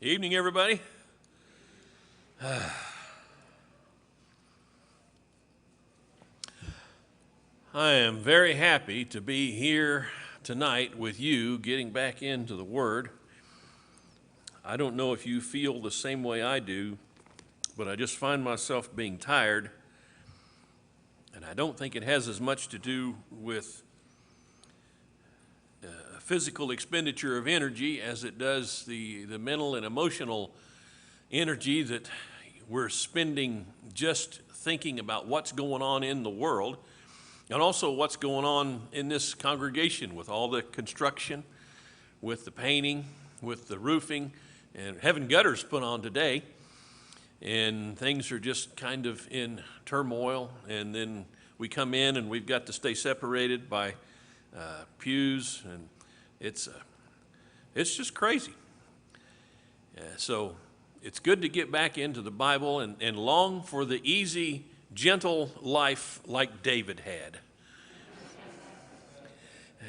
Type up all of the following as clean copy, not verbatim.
Evening, everybody. I am very happy to be here tonight with you, getting back into the Word. I don't know if you feel the same way I do, but I just find myself being tired, and I don't think it has as much to do with physical expenditure of energy as it does the mental and emotional energy that we're spending just thinking about what's going on in the world and also what's going on in this congregation with all the construction, with the painting, with the roofing, and having gutters put on today. And things are just kind of in turmoil, and then we come in and we've got to stay separated by pews, and it's just crazy. So it's good to get back into the Bible and long for the easy, gentle life like David had.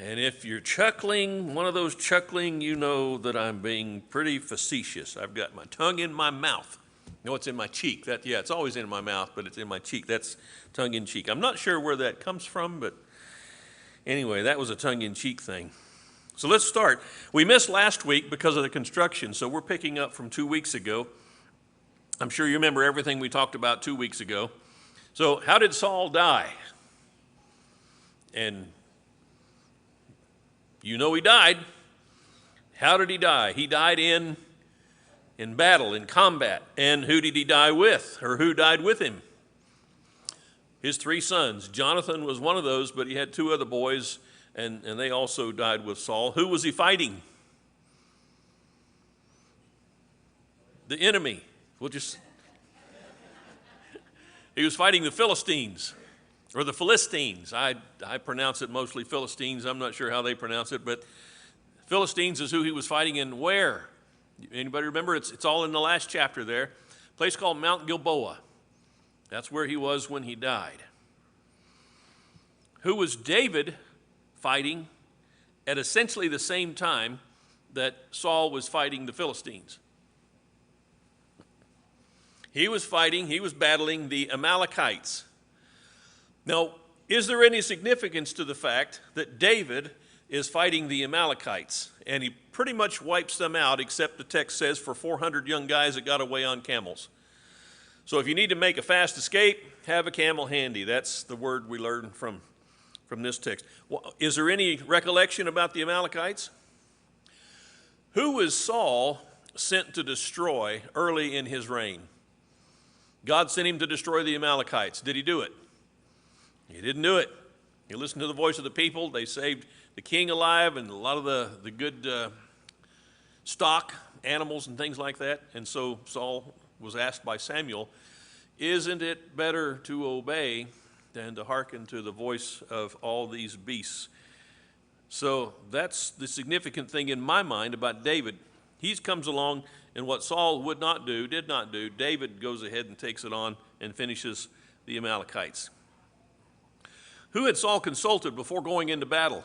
And if you're chuckling, one of those chuckling, you know that I'm being pretty facetious. I've got my tongue in my mouth. No, it's in my cheek. It's always in my mouth, but it's in my cheek. That's tongue in cheek. I'm not sure where that comes from, but anyway, that was a tongue in cheek thing. So let's start. We missed last week because of the construction, so we're picking up from 2 weeks ago. I'm sure you remember everything we talked about 2 weeks ago. So how did Saul die? And you know he died. How did he die? He died in battle, in combat. And who did he die with, or who died with him? His 3 sons. Jonathan was one of those, but he had 2 other boys, and they also died with Saul. Who was he fighting? The enemy. He was fighting the Philistines, or the Philistines. I pronounce it mostly Philistines. I'm not sure how they pronounce it, but Philistines is who he was fighting in where? Anybody remember? It's all in the last chapter there. A place called Mount Gilboa. That's where he was when he died. Who was David fighting at essentially the same time that Saul was fighting the Philistines? He was battling the Amalekites. Now, is there any significance to the fact that David is fighting the Amalekites? And he pretty much wipes them out, except the text says for 400 young guys that got away on camels. So if you need to make a fast escape, have a camel handy. That's the word we learn from this text. Well, is there any recollection about the Amalekites? Who was Saul sent to destroy early in his reign? God sent him to destroy the Amalekites. Did he do it? He didn't do it. He listened to the voice of the people. They saved the king alive and a lot of the good stock, animals and things like that. And so Saul was asked by Samuel, isn't it better to obey than to hearken to the voice of all these beasts? So that's the significant thing in my mind about David. He comes along, and what Saul did not do, David goes ahead and takes it on and finishes the Amalekites. Who had Saul consulted before going into battle?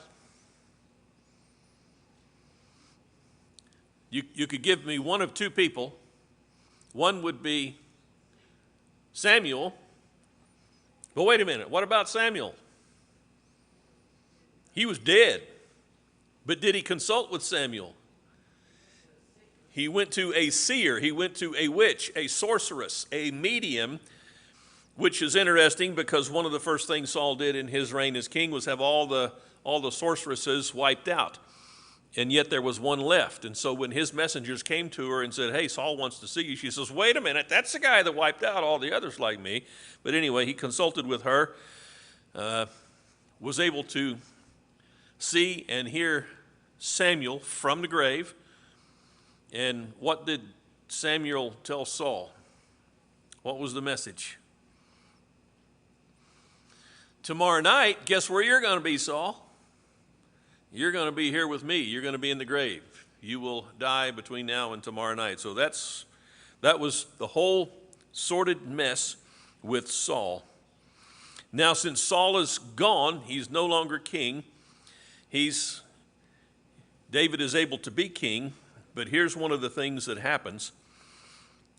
You could give me one of 2 people. One would be Samuel. But wait a minute, what about Samuel? He was dead. But did he consult with Samuel? He went to a seer, he went to a witch, a sorceress, a medium, which is interesting because one of the first things Saul did in his reign as king was have all the sorceresses wiped out. And yet there was one left. And so when his messengers came to her and said, hey, Saul wants to see you, she says, wait a minute, that's the guy that wiped out all the others like me. But anyway, he consulted with her, was able to see and hear Samuel from the grave. And what did Samuel tell Saul? What was the message? Tomorrow night, guess where you're going to be, Saul? You're going to be here with me. You're going to be in the grave. You will die between now and tomorrow night. So that was the whole sordid mess with Saul. Now, since Saul is gone, he's no longer king. David is able to be king, But here's one of the things that happens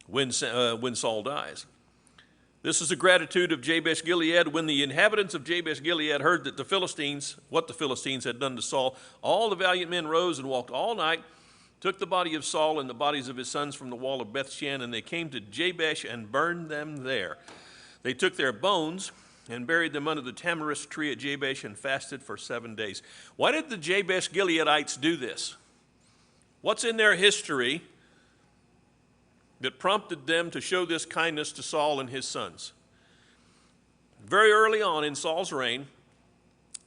when Saul dies. This is the gratitude of Jabez Gilead. When the inhabitants of Jabez Gilead heard that what the Philistines had done to Saul, all the valiant men rose and walked all night, took the body of Saul and the bodies of his sons from the wall of Bethshan, and they came to Jabesh and burned them there. They took their bones and buried them under the tamarisk tree at Jabesh and fasted for 7 days. Why did the Jabesh Gileadites do this? What's in their history that prompted them to show this kindness to Saul and his sons? Very early on in Saul's reign,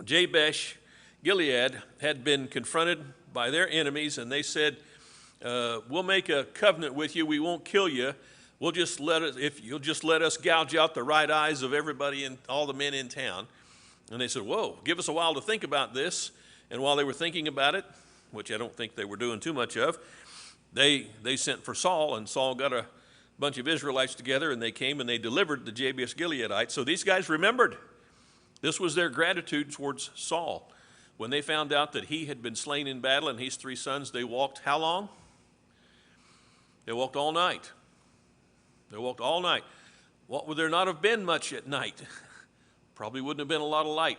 Jabesh Gilead had been confronted by their enemies, and they said, we'll make a covenant with you. We won't kill you. If you'll just let us gouge out the right eyes of everybody and all the men in town. And they said, whoa, give us a while to think about this. And while they were thinking about it, which I don't think they were doing too much of, they sent for Saul, and Saul got a bunch of Israelites together, and they came and they delivered the Jabesh Gileadites. So these guys remembered. This was their gratitude towards Saul. When they found out that he had been slain in battle and his 3 sons, they walked how long? They walked all night. They walked all night. What would there not have been much at night? Probably wouldn't have been a lot of light.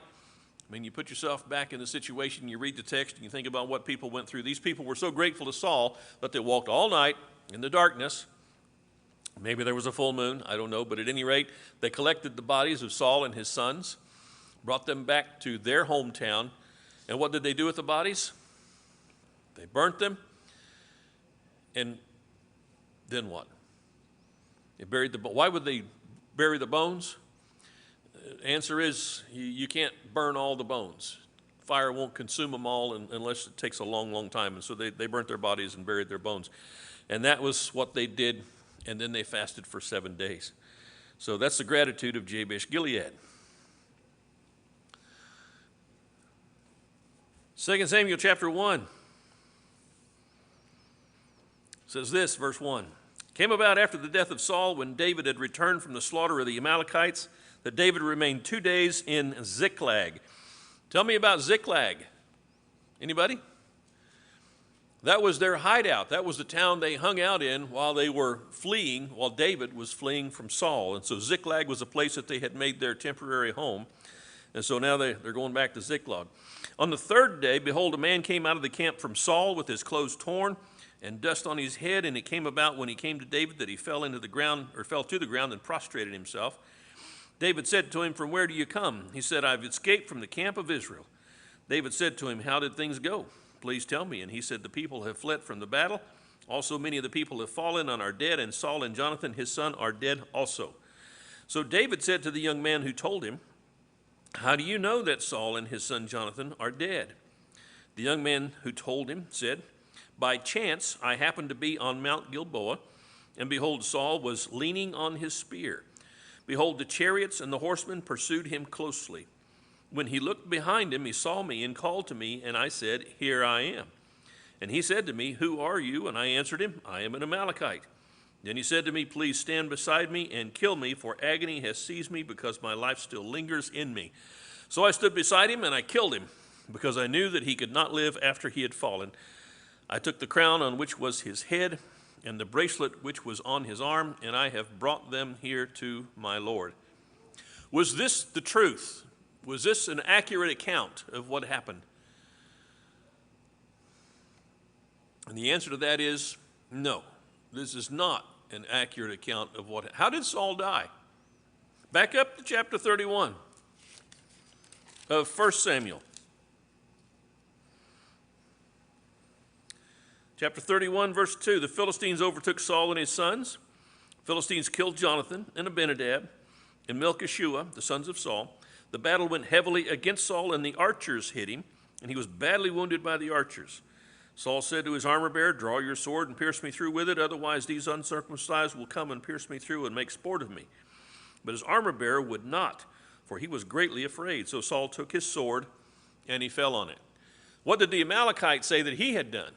I mean, you put yourself back in the situation, you read the text, and you think about what people went through. These people were so grateful to Saul that they walked all night in the darkness. Maybe there was a full moon, I don't know, but at any rate, they collected the bodies of Saul and his sons, brought them back to their hometown, and what did they do with the bodies? They burnt them, and then what? They buried why would they bury the bones? Answer is, you can't burn all the bones. Fire won't consume them all unless it takes a long, long time. And so they burnt their bodies and buried their bones. And that was what they did, and then they fasted for 7 days. So that's the gratitude of Jabesh Gilead. 2 Samuel chapter 1 says this, verse 1. Came about after the death of Saul, when David had returned from the slaughter of the Amalekites, that David remained 2 days in Ziklag. Tell me about Ziklag. Anybody? That was their hideout. That was the town they hung out in while they were fleeing, while David was fleeing from Saul. And so Ziklag was a place that they had made their temporary home. And so now they're going back to Ziklag. On the 3rd day, behold, a man came out of the camp from Saul with his clothes torn and dust on his head. And it came about when he came to David that he fell to the ground and prostrated himself. David said to him, from where do you come? He said, I've escaped from the camp of Israel. David said to him, how did things go? Please tell me. And he said, the people have fled from the battle. Also many of the people have fallen and are dead, and Saul and Jonathan, his son, are dead also. So David said to the young man who told him, how do you know that Saul and his son Jonathan are dead? The young man who told him said, by chance I happened to be on Mount Gilboa, and behold, Saul was leaning on his spear. Behold, the chariots and the horsemen pursued him closely. When he looked behind him, he saw me and called to me, and I said, here I am. And he said to me, who are you? And I answered him, I am an Amalekite. Then he said to me, please stand beside me and kill me, for agony has seized me because my life still lingers in me. So I stood beside him and I killed him, because I knew that he could not live after he had fallen. I took the crown on which was his head and the bracelet which was on his arm, and I have brought them here to my Lord. Was this the truth? Was this an accurate account of what happened? And the answer to that is no. This is not an accurate account of what happened. How did Saul die? Back up to chapter 31 of 1 Samuel. Chapter 31, verse 2, the Philistines overtook Saul and his sons. Philistines killed Jonathan and Abinadab and Melchishua, the sons of Saul. The battle went heavily against Saul, and the archers hit him, and he was badly wounded by the archers. Saul said to his armor-bearer, draw your sword and pierce me through with it, otherwise these uncircumcised will come and pierce me through and make sport of me. But his armor-bearer would not, for he was greatly afraid. So Saul took his sword, and he fell on it. What did the Amalekites say that he had done?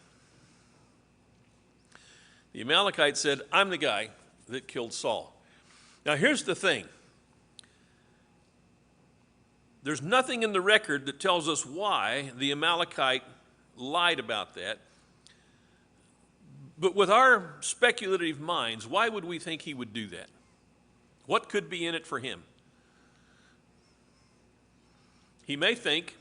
The Amalekites said, I'm the guy that killed Saul. Now here's the thing. There's nothing in the record that tells us why the Amalekite lied about that. But with our speculative minds, why would we think he would do that? What could be in it for him? He may think,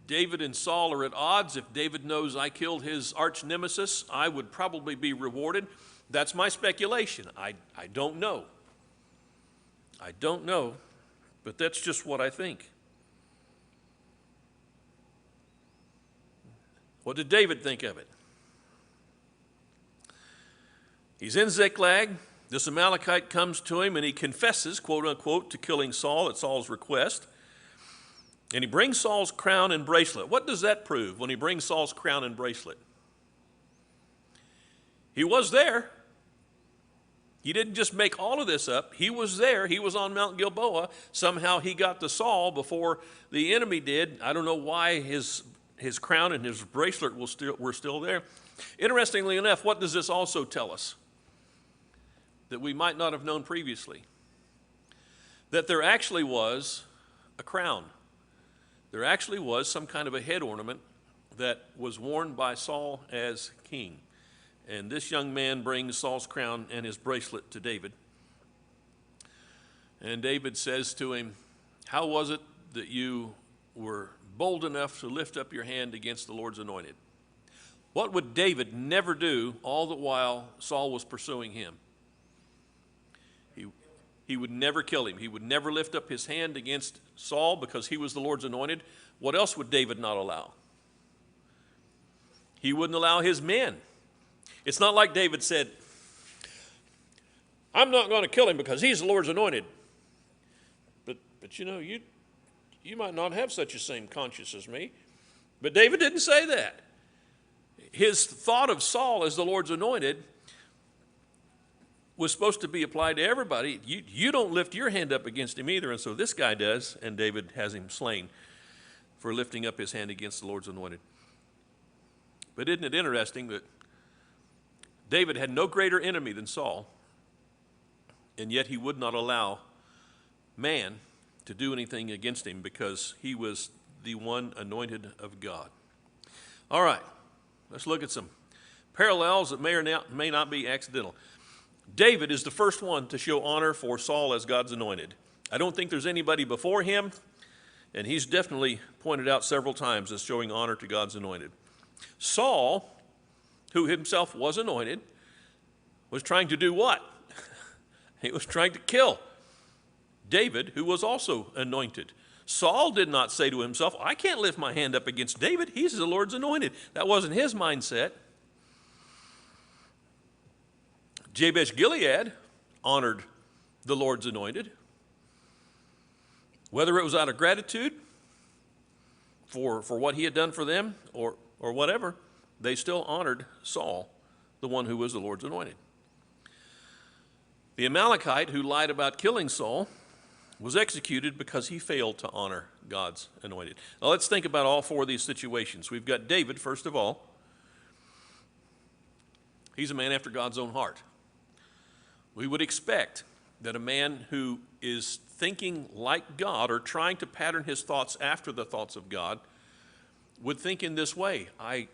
David and Saul are at odds. If David knows I killed his arch nemesis, I would probably be rewarded. That's my speculation. I don't know. I don't know, but that's just what I think. What did David think of it? He's in Ziklag. This Amalekite comes to him and he confesses, quote unquote, to killing Saul at Saul's request. And he brings Saul's crown and bracelet. What does that prove when he brings Saul's crown and bracelet? He was there. He didn't just make all of this up. He was there. He was on Mount Gilboa. Somehow he got to Saul before the enemy did. I don't know why his crown and his bracelet were still there. Interestingly enough, what does this also tell us that we might not have known previously? That there actually was a crown. There actually was some kind of a head ornament that was worn by Saul as king. And this young man brings Saul's crown and his bracelet to David. And David says to him, "How was it that you were bold enough to lift up your hand against the Lord's anointed?" What would David never do all the while Saul was pursuing him? He would never kill him. He would never lift up his hand against Saul because he was the Lord's anointed. What else would David not allow? He wouldn't allow his men. It's not like David said, "I'm not going to kill him because he's the Lord's anointed." But you know, you might not have such a same conscience as me. But David didn't say that. His thought of Saul as the Lord's anointed was supposed to be applied to everybody. You don't lift your hand up against him either, and so this guy does, and David has him slain for lifting up his hand against the Lord's anointed. But isn't it interesting that David had no greater enemy than Saul, and yet he would not allow man to do anything against him because he was the one anointed of God. All right, let's look at some parallels that may or may not be accidental. David is the first one to show honor for Saul as God's anointed. I don't think there's anybody before him, and he's definitely pointed out several times as showing honor to God's anointed. Saul, who himself was anointed, was trying to do what? He was trying to kill David, who was also anointed. Saul did not say to himself, "I can't lift my hand up against David. He's the Lord's anointed." That wasn't his mindset. Jabez Gilead honored the Lord's anointed. Whether it was out of gratitude for what he had done for them or whatever, they still honored Saul, the one who was the Lord's anointed. The Amalekite who lied about killing Saul was executed because he failed to honor God's anointed. Now let's think about all four of these situations. We've got David, first of all. He's a man after God's own heart. We would expect that a man who is thinking like God or trying to pattern his thoughts after the thoughts of God would think in this way: I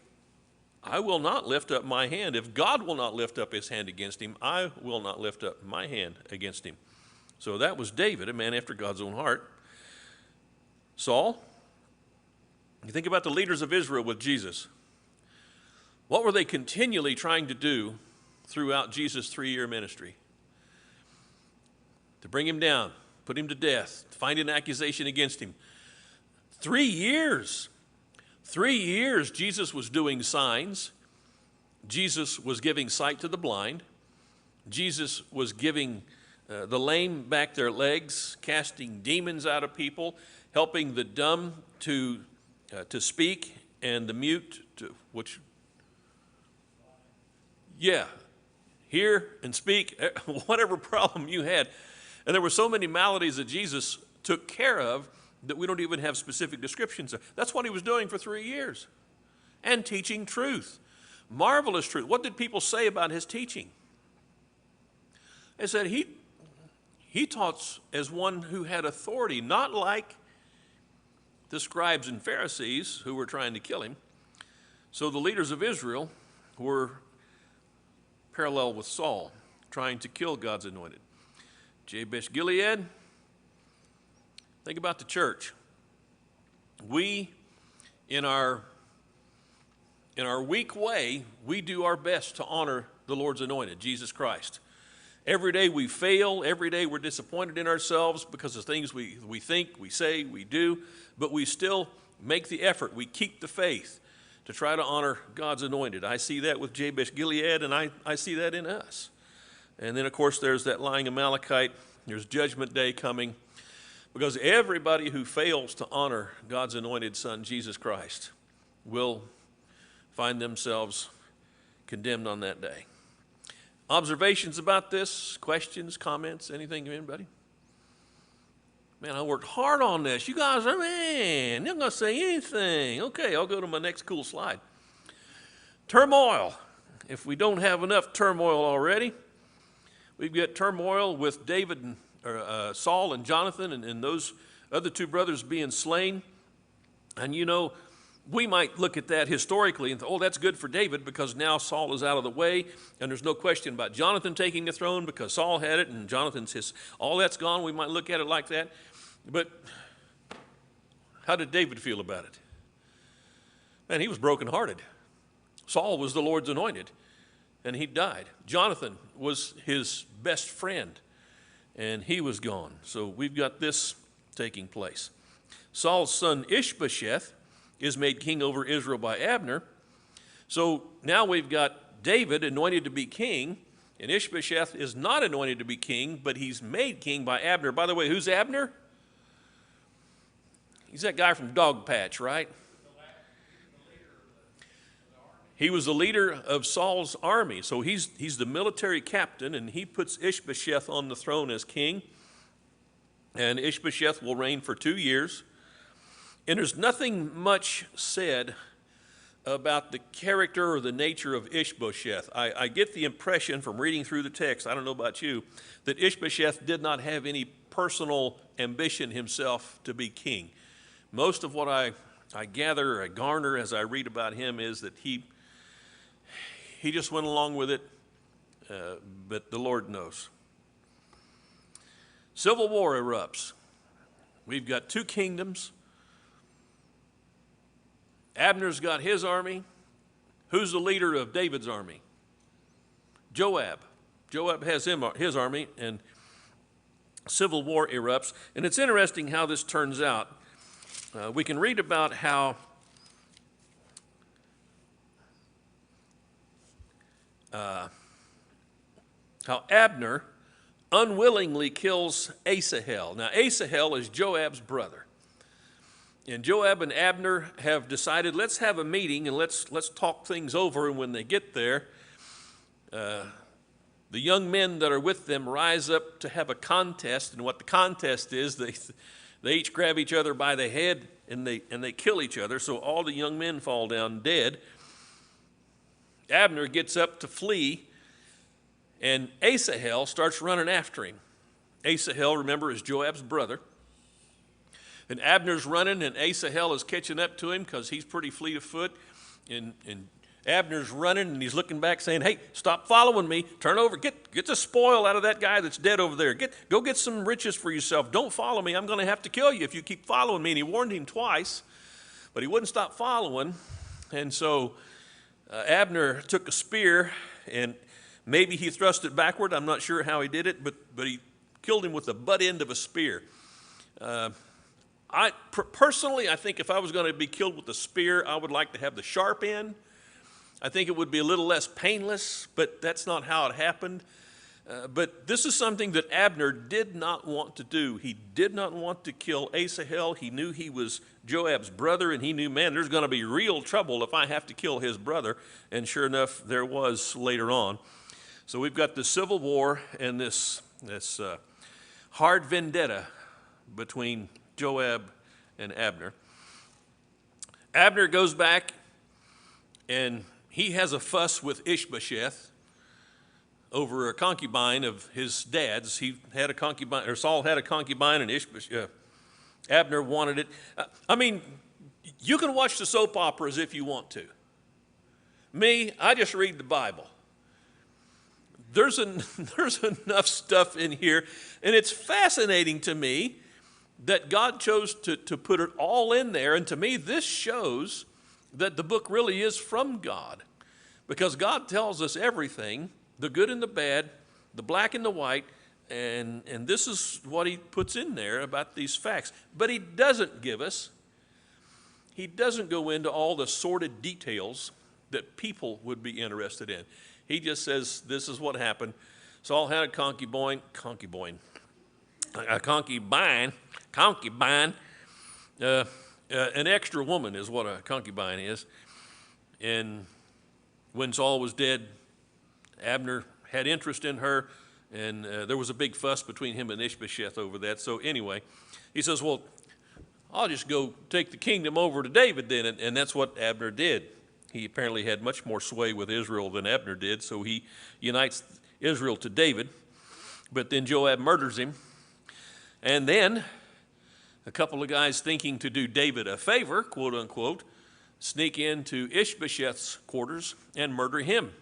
will not lift up my hand. If God will not lift up his hand against him, I will not lift up my hand against him. So that was David, a man after God's own heart. Saul, you think about the leaders of Israel with Jesus. What were they continually trying to do throughout Jesus' 3-year ministry? To bring him down, put him to death, find an accusation against him. 3 years. 3 years Jesus was doing signs. Jesus was giving sight to the blind. Jesus was giving the lame back their legs, casting demons out of people, helping the dumb to speak and the mute to hear and speak, whatever problem you had. And there were so many maladies that Jesus took care of that we don't even have specific descriptions of. That's what he was doing for 3 years. And teaching truth. Marvelous truth. What did people say about his teaching? They said he taught as one who had authority, not like the scribes and Pharisees who were trying to kill him. So the leaders of Israel were parallel with Saul, trying to kill God's anointed. Jabez, Gilead. Think about the church. We, in our weak way, we do our best to honor the Lord's anointed, Jesus Christ. Every day we fail. Every day we're disappointed in ourselves because of things we think, we say, we do, but we still make the effort. We keep the faith to try to honor God's anointed. I see that with Jabez, Gilead, and I see that in us. And then, of course, there's that lying Amalekite. There's Judgment Day coming, because everybody who fails to honor God's anointed Son, Jesus Christ, will find themselves condemned on that day. Observations about this? Questions, comments, anything, anybody? Man, I worked hard on this. You guys are, man, you're not going to say anything. Okay, I'll go to my next cool slide. Turmoil. If we don't have enough turmoil already, we've got turmoil with David, Saul and Jonathan and those other two brothers being slain. And you know, we might look at that historically and think, oh, that's good for David because now Saul is out of the way, and there's no question about Jonathan taking the throne because Saul had it and Jonathan's his. All that's gone. We might look at it like that. But how did David feel about it? Man, he was brokenhearted. Saul was the Lord's anointed, and he died. Jonathan was his best friend, and he was gone. So we've got this taking place. Saul's son Ishbosheth is made king over Israel by Abner. So now we've got David anointed to be king, and Ishbosheth is not anointed to be king, but he's made king by Abner. By the way, who's Abner? He's that guy from Dog Patch, right? He was the leader of Saul's army. So he's the military captain, and he puts Ishbosheth on the throne as king. And Ishbosheth will reign for 2 years. And there's nothing much said about the character or the nature of Ishbosheth. I get the impression from reading through the text, I don't know about you, that Ishbosheth did not have any personal ambition himself to be king. Most of what I gather or I garner as I read about him is that he just went along with it, but the Lord knows. Civil war erupts. We've got two kingdoms. Abner's got his army. Who's the leader of David's army? Joab. Joab has his army, and civil war erupts. And it's interesting how this turns out. We can read about how Abner unwillingly kills Asahel. Now, Asahel is Joab's brother. And Joab and Abner have decided, let's have a meeting and let's talk things over. And when they get there, the young men that are with them rise up to have a contest. And what the contest is, they each grab each other by the head and they kill each other. So all the young men fall down dead. Abner gets up to flee, and Asahel starts running after him. Asahel, remember, is Joab's brother. And Abner's running, and Asahel is catching up to him because he's pretty fleet of foot. And Abner's running, and he's looking back saying, hey, stop following me. Turn over. Get the spoil out of that guy that's dead over there. Go get some riches for yourself. Don't follow me. I'm going to have to kill you if you keep following me. And he warned him twice, but he wouldn't stop following. And so Abner took a spear, and maybe he thrust it backward. I'm not sure how he did it, but he killed him with the butt end of a spear. Personally, I think if I was going to be killed with a spear, I would like to have the sharp end. I think it would be a little less painless, but that's not how it happened. But this is something that Abner did not want to do. He did not want to kill Asahel. He knew he was Joab's brother, and he knew, man, there's going to be real trouble if I have to kill his brother. And sure enough, there was later on. So we've got the civil war and this hard vendetta between Joab and Abner. Abner goes back, and he has a fuss with Ishbosheth over a concubine of his dad's. He had a concubine, or Saul had a concubine, and Abner wanted it. I mean, you can watch the soap opera as if you want to, Me, I just read the Bible. There's enough stuff in here, and it's fascinating to me that God chose to put it all in there. And to me, this shows that the book really is from God, because God tells us everything, the good and the bad, the black and the white, and this is what he puts in there about these facts. But he doesn't go into all the sordid details that people would be interested in. He just says, this is what happened. Saul had a concubine, an extra woman is what a concubine is. And when Saul was dead, Abner had interest in her, and there was a big fuss between him and Ishbosheth over that. So anyway, he says, well, I'll just go take the kingdom over to David then, and that's what Abner did. He apparently had much more sway with Israel than Abner did, so he unites Israel to David. But then Joab murders him, and then a couple of guys thinking to do David a favor, quote unquote, sneak into Ishbosheth's quarters and murder him.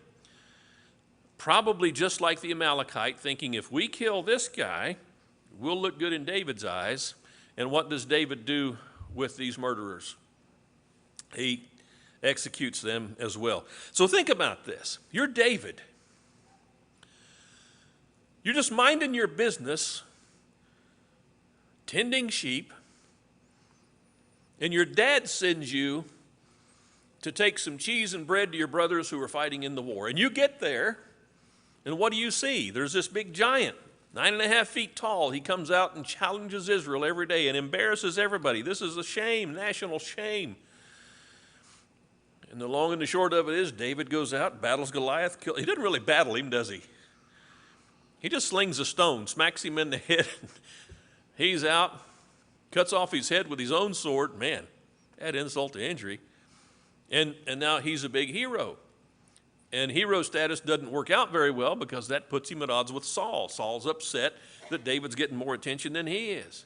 Probably just like the Amalekite, thinking if we kill this guy, we'll look good in David's eyes. And what does David do with these murderers? He executes them as well. So think about this. You're David. You're just minding your business, tending sheep, and your dad sends you to take some cheese and bread to your brothers who are fighting in the war. And you get there, and what do you see? There's this big giant, 9.5 feet tall. He comes out and challenges Israel every day and embarrasses everybody. This is a shame, national shame. And the long and the short of it is, David goes out, battles Goliath. He didn't really battle him, does he? He just slings a stone, smacks him in the head. He's out, cuts off his head with his own sword. Man, add insult to injury. And now he's a big hero. And hero status doesn't work out very well because that puts him at odds with Saul. Saul's upset that David's getting more attention than he is.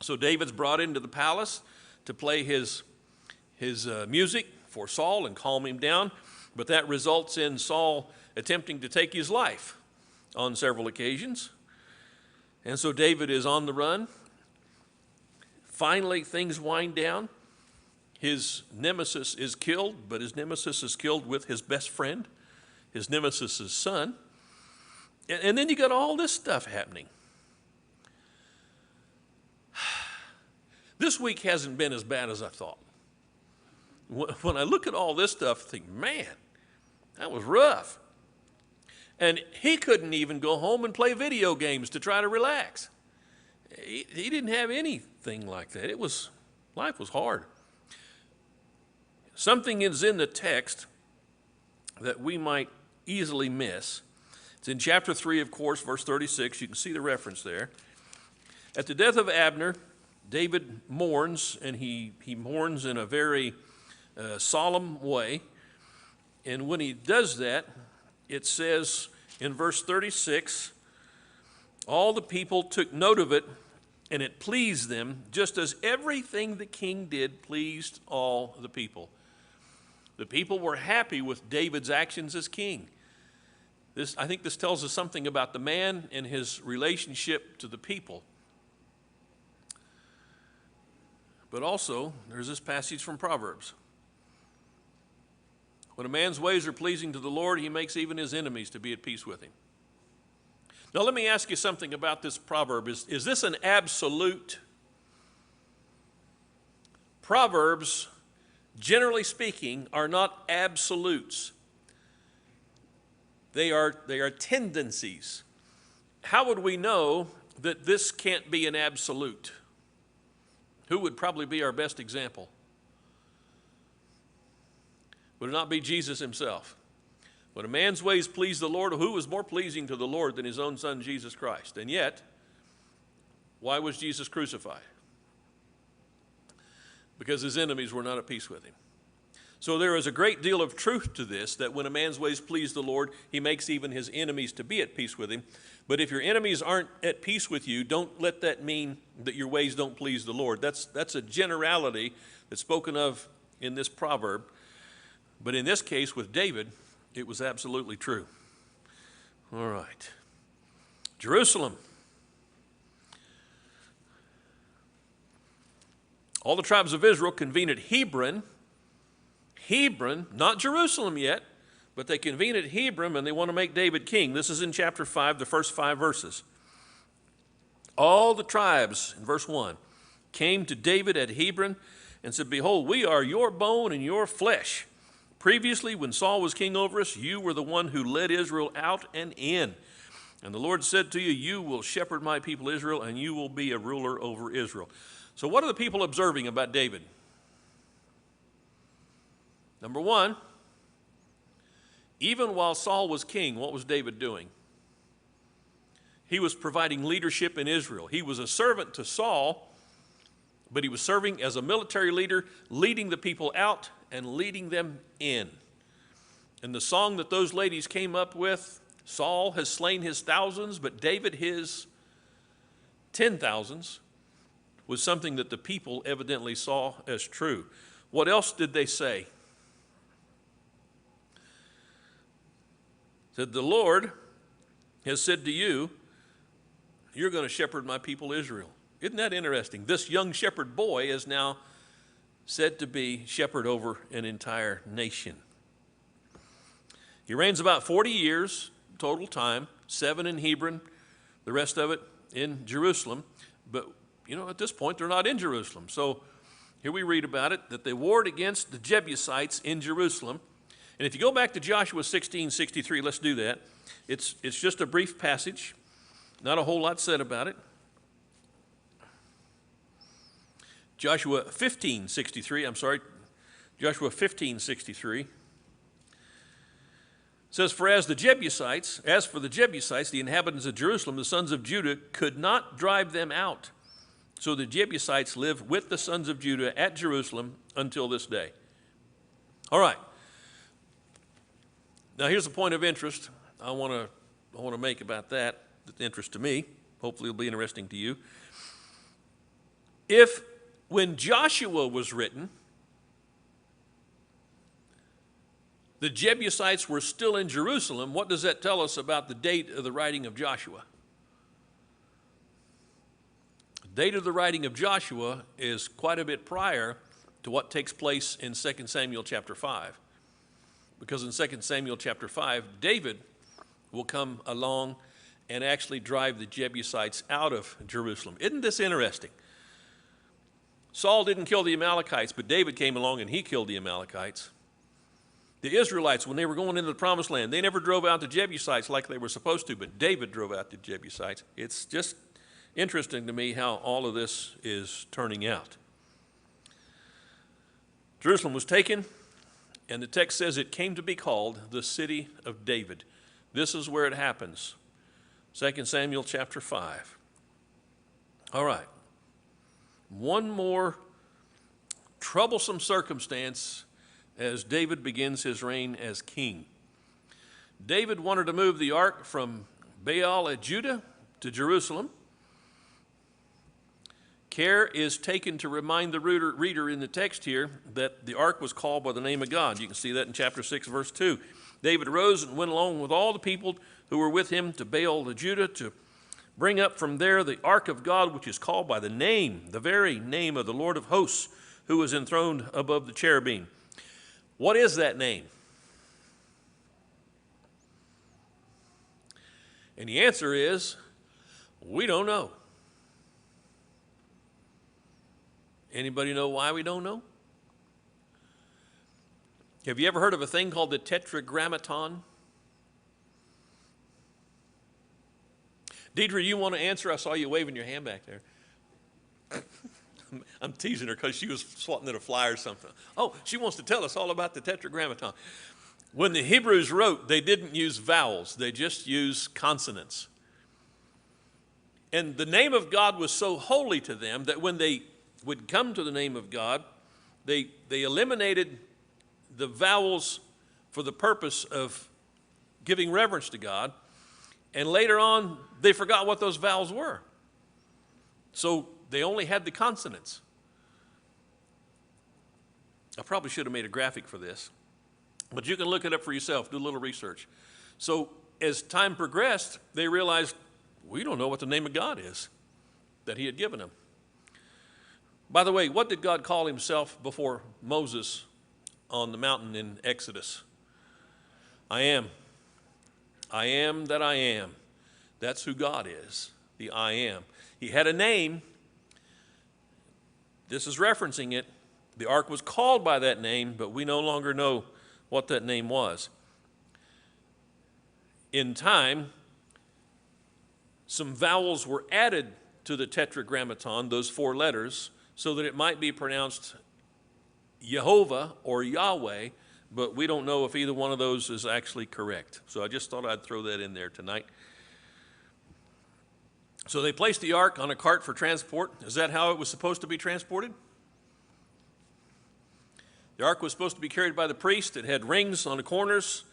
So David's brought into the palace to play his music for Saul and calm him down. But that results in Saul attempting to take his life on several occasions. And so David is on the run. Finally, things wind down. His nemesis is killed, but his nemesis is killed with his best friend, his nemesis' son. And then you got all this stuff happening. This week hasn't been as bad as I thought. When I look at all this stuff, I think, man, that was rough. And he couldn't even go home and play video games to try to relax. He didn't have anything like that. Life was hard. Something is in the text that we might easily miss. It's in chapter 3, of course, verse 36. You can see the reference there. At the death of Abner, David mourns, and he mourns in a very solemn way. And when he does that, it says in verse 36, all the people took note of it, and it pleased them, just as everything the king did pleased all the people. The people were happy with David's actions as king. I think this tells us something about the man and his relationship to the people. But also, there's this passage from Proverbs. When a man's ways are pleasing to the Lord, he makes even his enemies to be at peace with him. Now, let me ask you something about this proverb. Is this an absolute? Proverbs, generally speaking, are not absolutes. They are tendencies. How would we know that this can't be an absolute? Who would probably be our best example? Would it not be Jesus himself? When a man's ways please the Lord, who was more pleasing to the Lord than his own son, Jesus Christ? And yet, why was Jesus crucified? Because his enemies were not at peace with him. So there is a great deal of truth to this, that when a man's ways please the Lord, he makes even his enemies to be at peace with him. But if your enemies aren't at peace with you, don't let that mean that your ways don't please the Lord. That's a generality that's spoken of in this proverb. But in this case with David, it was absolutely true. All right. Jerusalem. All the tribes of Israel convene at Hebron. Hebron, not Jerusalem yet, but they convene at Hebron and they want to make David king. This is in chapter 5, the first 5 verses. All the tribes, in verse 1, came to David at Hebron and said, "Behold, we are your bone and your flesh. Previously, when Saul was king over us, you were the one who led Israel out and in. And the Lord said to you, you will shepherd my people Israel, and you will be a ruler over Israel." So what are the people observing about David? Number one, even while Saul was king, what was David doing? He was providing leadership in Israel. He was a servant to Saul, but he was serving as a military leader, leading the people out and leading them in. And the song that those ladies came up with, Saul has slain his thousands, but David his 10,000s, was something that the people evidently saw as true. What else did they say? Said, "The Lord has said to you, you're going to shepherd my people Israel." Isn't that interesting? This young shepherd boy is now said to be shepherd over an entire nation. He reigns about 40 years total time, 7 in Hebron, the rest of it in Jerusalem. But, at this point, they're not in Jerusalem. So here we read about it, that they warred against the Jebusites in Jerusalem. And if you go back to Joshua 16:63, let's do that. It's just a brief passage, not a whole lot said about it. Joshua 15:63 says, "For as for the Jebusites, the inhabitants of Jerusalem, the sons of Judah could not drive them out. So the Jebusites live with the sons of Judah at Jerusalem until this day." All right. Now here's a point of interest I want to make about that. That's interest to me. Hopefully it'll be interesting to you. If when Joshua was written, the Jebusites were still in Jerusalem, what does that tell us about the date of the writing of Joshua? The date of the writing of Joshua is quite a bit prior to what takes place in 2 Samuel chapter 5. Because in 2 Samuel chapter 5, David will come along and actually drive the Jebusites out of Jerusalem. Isn't this interesting? Saul didn't kill the Amalekites, but David came along and he killed the Amalekites. The Israelites, when they were going into the promised land, they never drove out the Jebusites like they were supposed to, but David drove out the Jebusites. It's just interesting to me how all of this is turning out. Jerusalem was taken, and the text says it came to be called the city of David. This is where it happens. 2 Samuel chapter 5. All right. One more troublesome circumstance as David begins his reign as king. David wanted to move the ark from Baal at Judah to Jerusalem. Care is taken to remind the reader in the text here that the ark was called by the name of God. You can see that in chapter 6, verse 2. David arose and went along with all the people who were with him to Baal of Judah to bring up from there the ark of God, which is called by the name, the very name of the Lord of hosts, who was enthroned above the cherubim. What is that name? And the answer is, we don't know. Anybody know why we don't know? Have you ever heard of a thing called the Tetragrammaton? Deidre, you want to answer? I saw you waving your hand back there. I'm teasing her because she was swatting at a fly or something. Oh, she wants to tell us all about the Tetragrammaton. When the Hebrews wrote, they didn't use vowels. They just used consonants. And the name of God was so holy to them that when they would come to the name of God, they eliminated the vowels for the purpose of giving reverence to God. And later on, they forgot what those vowels were. So they only had the consonants. I probably should have made a graphic for this. But you can look it up for yourself, do a little research. So as time progressed, they realized, we don't know what the name of God is that he had given them. By the way, what did God call himself before Moses on the mountain in Exodus? I am. I am that I am. That's who God is, the I am. He had a name. This is referencing it. The ark was called by that name, but we no longer know what that name was. In time, some vowels were added to the tetragrammaton, those 4 letters, so that it might be pronounced Jehovah or Yahweh, but we don't know if either one of those is actually correct. So I just thought I'd throw that in there tonight. So they placed the ark on a cart for transport. Is that how it was supposed to be transported? The ark was supposed to be carried by the priest. It had rings on the corners.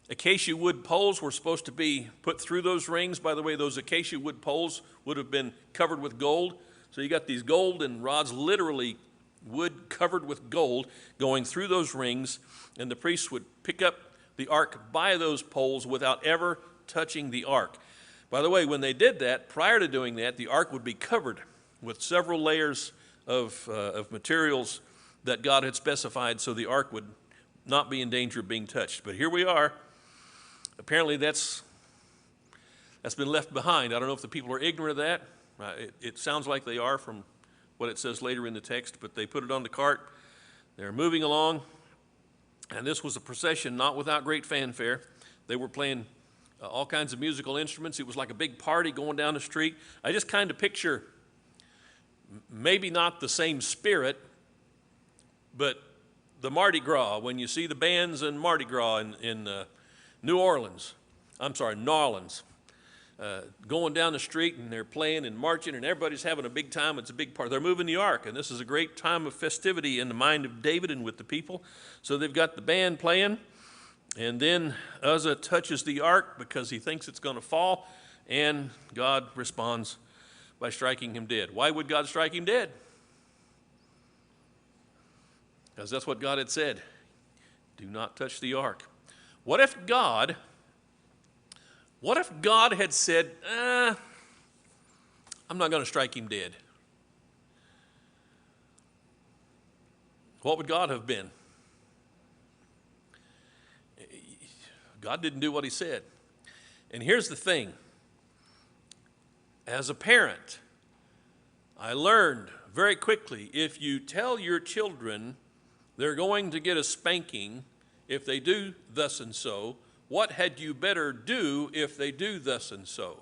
Acacia wood poles were supposed to be put through those rings. By the way, those acacia wood poles would have been covered with gold. So you got these golden rods, literally wood covered with gold, going through those rings, and the priests would pick up the ark by those poles without ever touching the ark. By the way, when they did that, prior to doing that, the ark would be covered with several layers of materials that God had specified so the ark would not be in danger of being touched. But here we are. Apparently that's been left behind. I don't know if the people are ignorant of that. It sounds like they are from what it says later in the text, but they put it on the cart. They're moving along, and this was a procession not without great fanfare. They were playing all kinds of musical instruments. It was like a big party going down the street. I just kind of picture maybe not the same spirit, but the Mardi Gras, when you see the bands in Mardi Gras in New Orleans, going down the street, and they're playing and marching, and everybody's having a big time. It's a big part. They're moving the ark, and this is a great time of festivity in the mind of David and with the people. So they've got the band playing, and then Uzzah touches the ark because he thinks it's going to fall, and God responds by striking him dead. Why would God strike him dead? Because that's what God had said. Do not touch the ark. What if God had said, I'm not going to strike him dead? What would God have been? God didn't do what he said. And here's the thing. As a parent, I learned very quickly, if you tell your children they're going to get a spanking if they do thus and so, what had you better do if they do thus and so?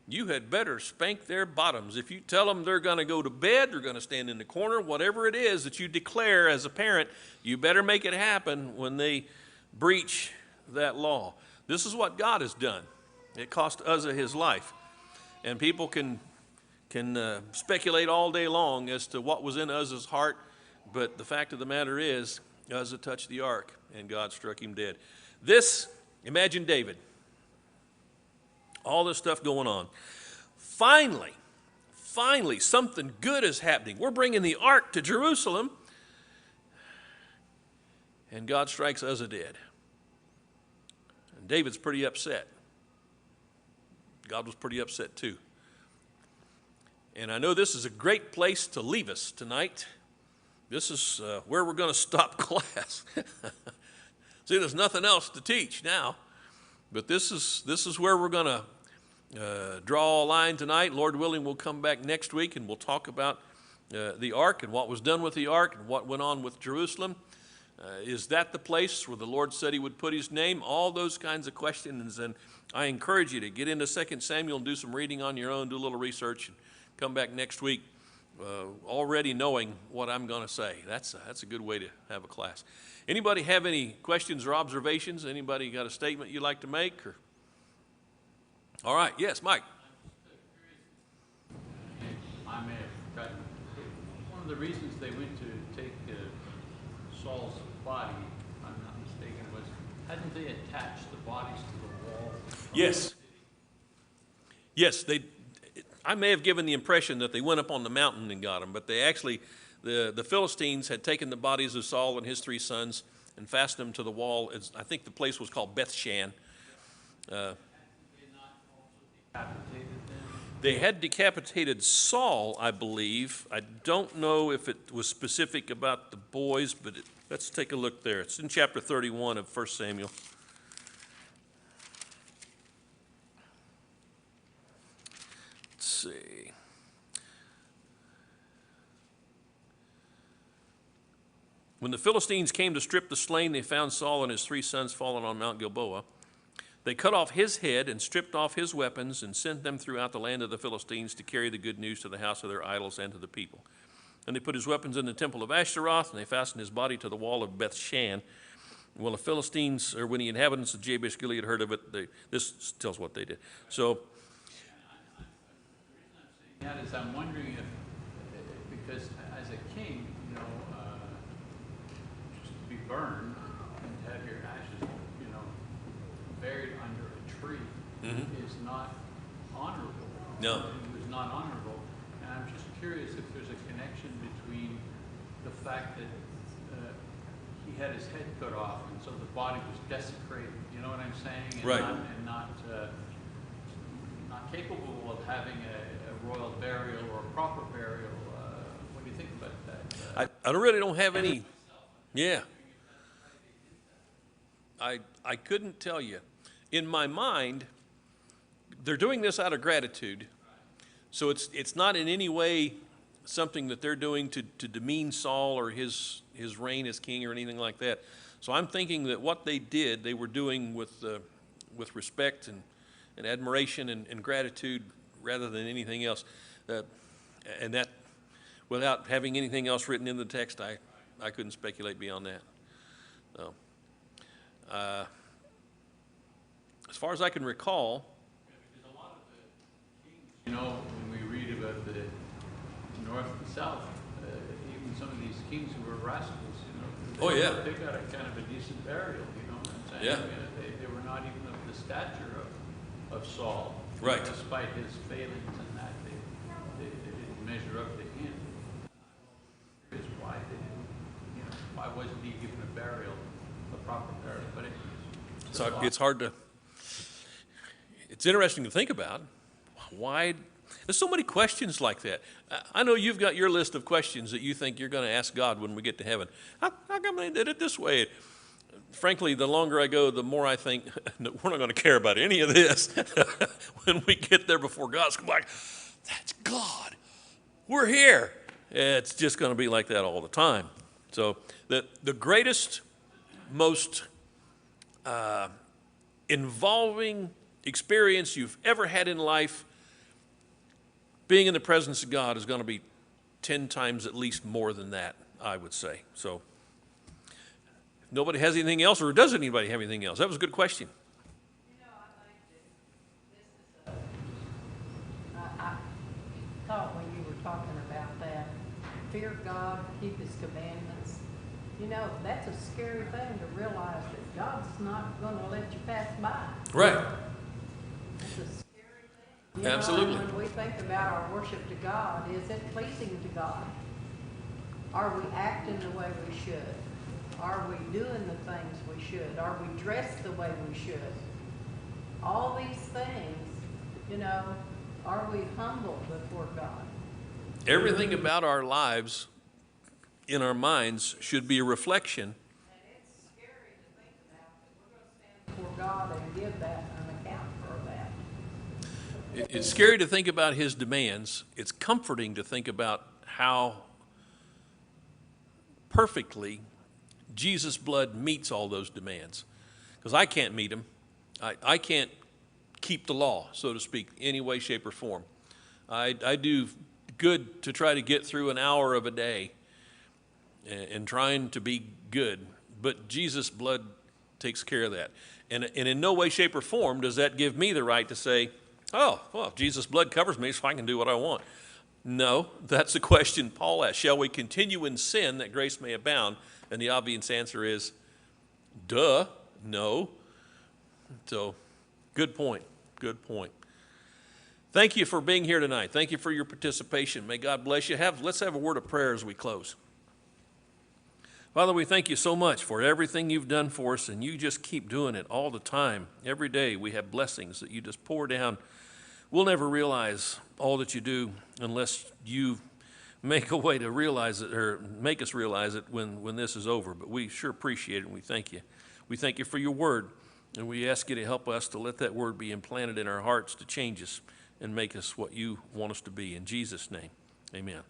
You had better spank their bottoms. If you tell them they're going to go to bed, they're going to stand in the corner, whatever it is that you declare as a parent, you better make it happen when they breach that law. This is what God has done. It cost Uzzah his life. And people can speculate all day long as to what was in Uzzah's heart, but the fact of the matter is, Uzzah touched the ark, and God struck him dead. Imagine David. All this stuff going on. Finally, something good is happening. We're bringing the ark to Jerusalem, and God strikes Uzzah dead. And David's pretty upset. God was pretty upset too. And I know this is a great place to leave us tonight. This is where we're going to stop class. See, there's nothing else to teach now, but this is where we're going to draw a line tonight. Lord willing, we'll come back next week and we'll talk about the ark and what was done with the ark and what went on with Jerusalem. Is that the place where the Lord said he would put his name? All those kinds of questions. And I encourage you to get into 2 Samuel and do some reading on your own, do a little research, and come back next week already knowing what I'm going to say. That's a good way to have a class. Anybody have any questions or observations? Anybody got a statement you'd like to make? Or? All right. Yes, Mike. I may have forgotten. One of the reasons they went to take Saul's body, if I'm not mistaken, was hadn't they attached the bodies to the wall? Yes. Yes, I may have given the impression that they went up on the mountain and got them, but they actually, the Philistines had taken the bodies of Saul and his 3 sons and fastened him to the wall. I think the place was called Bethshan. They had decapitated Saul, I believe. I don't know if it was specific about the boys, but let's take a look there. It's in chapter 31 of 1 Samuel. Let's see. When the Philistines came to strip the slain, they found Saul and his 3 sons fallen on Mount Gilboa. They cut off his head and stripped off his weapons and sent them throughout the land of the Philistines to carry the good news to the house of their idols and to the people. And they put his weapons in the temple of Ashtaroth, and they fastened his body to the wall of Bethshan. Well, the Philistines, or when the inhabitants of Jabez, Gilead heard of it, this tells what they did. So, that is, I'm wondering if, because as a king, just to be burned and to have your ashes, buried under a tree is not honorable. No. It was not honorable. And I'm just curious if there's a connection between the fact that he had his head cut off, and so the body was desecrated. You know what I'm saying? And right. Not capable of having a royal burial or a proper burial. What do you think about that? I really don't have any. Yeah. I couldn't tell you. In my mind, they're doing this out of gratitude. So it's not in any way something that they're doing to demean Saul or his reign as king or anything like that. So I'm thinking that what they did, they were doing with respect and admiration and gratitude rather than anything else. And that, without having anything else written in the text, I couldn't speculate beyond that. So, as far as I can recall, because a lot of the kings, when we read about the north and south, even some of these kings who were rascals, they got a kind of a decent burial, you know what I'm saying? Yeah. They were not even of the stature of Saul. Right. Despite his failings and that, they didn't measure up to him. Is why they didn't, why wasn't he given a burial, a proper burial? But it's hard to. It's interesting to think about. Why? There's so many questions like that. I know you've got your list of questions that you think you're going to ask God when we get to heaven. How come they did it this way? Frankly, the longer I go, the more I think we're not going to care about any of this. When we get there before God, it's like, that's God. We're here. It's just going to be like that all the time. So the greatest, most involving experience you've ever had in life, being in the presence of God, is going to be 10 times at least more than that, I would say. So if nobody has anything else, or does anybody have anything else? That was a good question. I think that this is I thought when you were talking about that, fear God, keep his commandments. That's a scary thing to realize that God's not going to let you pass by. Right. It's a scary thing. Absolutely. When we think about our worship to God, is it pleasing to God? Are we acting the way we should? Are we doing the things we should? Are we dressed the way we should? All these things, are we humble before God? Everything about our lives, in our minds, should be a reflection. And it's scary to think about that we're going to stand before God and give that an account for that. It's scary to think about his demands. It's comforting to think about how perfectly Jesus' blood meets all those demands. Because I can't meet them. I can't keep the law, so to speak, any way, shape, or form. I do good to try to get through an hour of a day and trying to be good. But Jesus' blood takes care of that. And in no way, shape, or form does that give me the right to say, oh, well, Jesus' blood covers me, so I can do what I want. No, that's the question Paul asked. Shall we continue in sin that grace may abound? And the obvious answer is, duh, no. So, good point, good point. Thank you for being here tonight. Thank you for your participation. May God bless you. Let's have a word of prayer as we close. Father, we thank you so much for everything you've done for us, and you just keep doing it all the time. Every day we have blessings that you just pour down. We'll never realize all that you do unless you make a way to realize it, or make us realize it when this is over. But we sure appreciate it, and we thank you. We thank you for your word, and we ask you to help us to let that word be implanted in our hearts to change us and make us what you want us to be. In Jesus' name, amen.